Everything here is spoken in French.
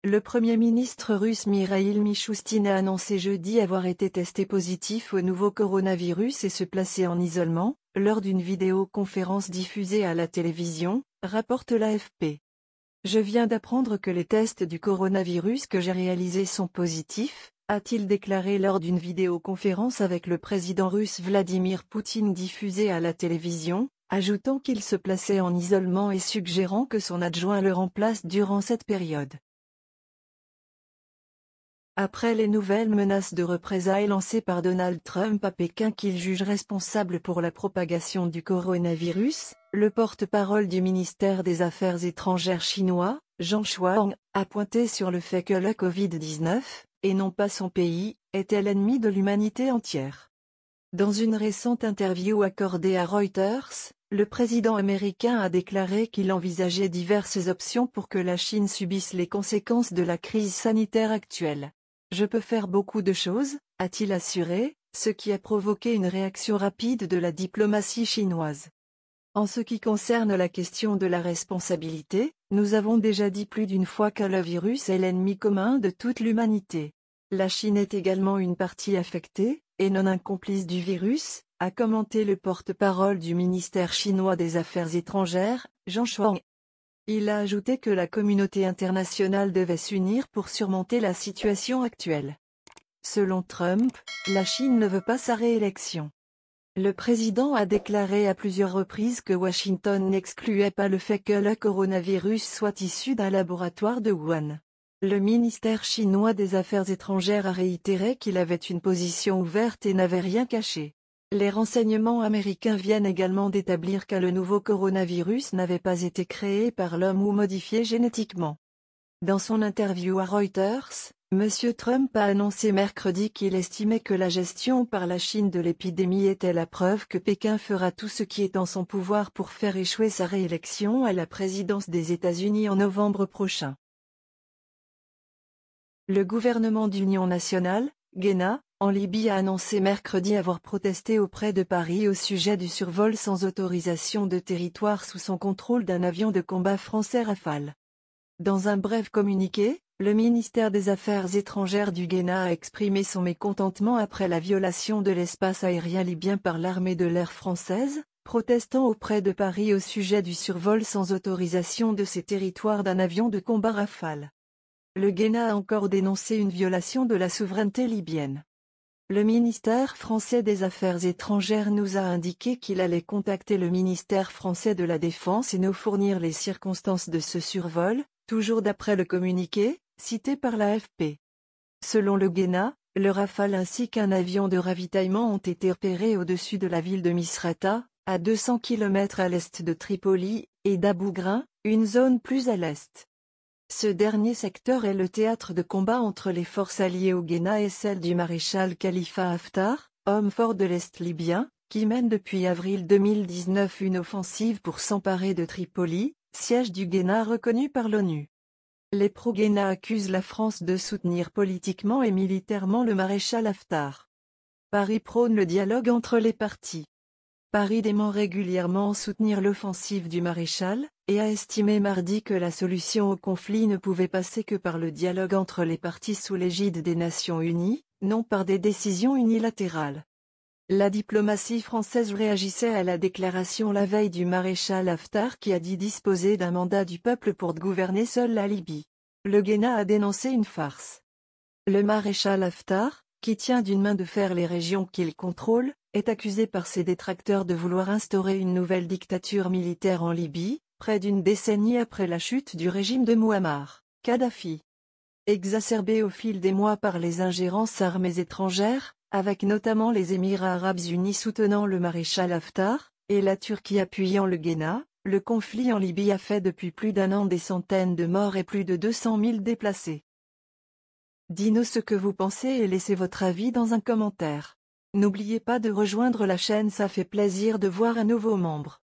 Le Premier ministre russe Mikhail Mishustin a annoncé jeudi avoir été testé positif au nouveau coronavirus et se placer en isolement, lors d'une vidéoconférence diffusée à la télévision, rapporte l'AFP. Je viens d'apprendre que les tests du coronavirus que j'ai réalisés sont positifs, a-t-il déclaré lors d'une vidéoconférence avec le président russe Vladimir Poutine diffusée à la télévision, ajoutant qu'il se plaçait en isolement et suggérant que son adjoint le remplace durant cette période. Après les nouvelles menaces de représailles lancées par Donald Trump à Pékin qu'il juge responsable pour la propagation du coronavirus, le porte-parole du ministère des Affaires étrangères chinois, Zhang Shuang, a pointé sur le fait que la Covid-19, et non pas son pays, était l'ennemi de l'humanité entière. Dans une récente interview accordée à Reuters, le président américain a déclaré qu'il envisageait diverses options pour que la Chine subisse les conséquences de la crise sanitaire actuelle. Je peux faire beaucoup de choses, a-t-il assuré, ce qui a provoqué une réaction rapide de la diplomatie chinoise. En ce qui concerne la question de la responsabilité, nous avons déjà dit plus d'une fois que le virus est l'ennemi commun de toute l'humanité. La Chine est également une partie affectée, et non un complice du virus, a commenté le porte-parole du ministère chinois des Affaires étrangères, Zhang Shuang. Il a ajouté que la communauté internationale devait s'unir pour surmonter la situation actuelle. Selon Trump, la Chine ne veut pas sa réélection. Le président a déclaré à plusieurs reprises que Washington n'excluait pas le fait que le coronavirus soit issu d'un laboratoire de Wuhan. Le ministère chinois des Affaires étrangères a réitéré qu'il avait une position ouverte et n'avait rien caché. Les renseignements américains viennent également d'établir que le nouveau coronavirus n'avait pas été créé par l'homme ou modifié génétiquement. Dans son interview à Reuters, M. Trump a annoncé mercredi qu'il estimait que la gestion par la Chine de l'épidémie était la preuve que Pékin fera tout ce qui est en son pouvoir pour faire échouer sa réélection à la présidence des États-Unis en novembre prochain. Le gouvernement d'union nationale, GENA, en Libye a annoncé mercredi avoir protesté auprès de Paris au sujet du survol sans autorisation de territoire sous son contrôle d'un avion de combat français Rafale. Dans un bref communiqué, le ministère des Affaires étrangères du GENA a exprimé son mécontentement après la violation de l'espace aérien libyen par l'armée de l'air française, protestant auprès de Paris au sujet du survol sans autorisation de ces territoires d'un avion de combat Rafale. Le GENA a encore dénoncé une violation de la souveraineté libyenne. Le ministère français des Affaires étrangères nous a indiqué qu'il allait contacter le ministère français de la Défense et nous fournir les circonstances de ce survol, toujours d'après le communiqué, cité par l'AFP. Selon le GENA, le Rafale ainsi qu'un avion de ravitaillement ont été repérés au-dessus de la ville de Misrata, à 200 km à l'est de Tripoli, et d'Abou Ghrain, une zone plus à l'est. Ce dernier secteur est le théâtre de combat entre les forces alliées au GENA et celles du maréchal Khalifa Haftar, homme fort de l'Est libyen, qui mène depuis avril 2019 une offensive pour s'emparer de Tripoli, siège du GENA reconnu par l'ONU. Les pro-GENA accusent la France de soutenir politiquement et militairement le maréchal Haftar. Paris prône le dialogue entre les partis. Paris dément régulièrement soutenir l'offensive du maréchal, et a estimé mardi que la solution au conflit ne pouvait passer que par le dialogue entre les partis sous l'égide des Nations Unies, non par des décisions unilatérales. La diplomatie française réagissait à la déclaration la veille du maréchal Haftar qui a dit disposer d'un mandat du peuple pour gouverner seul la Libye. Le GENA a dénoncé une farce. Le maréchal Haftar, qui tient d'une main de fer les régions qu'il contrôle, est accusé par ses détracteurs de vouloir instaurer une nouvelle dictature militaire en Libye, près d'une décennie après la chute du régime de Mouammar Kadhafi. Exacerbé au fil des mois par les ingérences armées étrangères, avec notamment les Émirats arabes unis soutenant le maréchal Haftar, et la Turquie appuyant le GENA, le conflit en Libye a fait depuis plus d'un an des centaines de morts et plus de 200 000 déplacés. Dis-nous ce que vous pensez et laissez votre avis dans un commentaire. N'oubliez pas de rejoindre la chaîne, ça fait plaisir de voir un nouveau membre.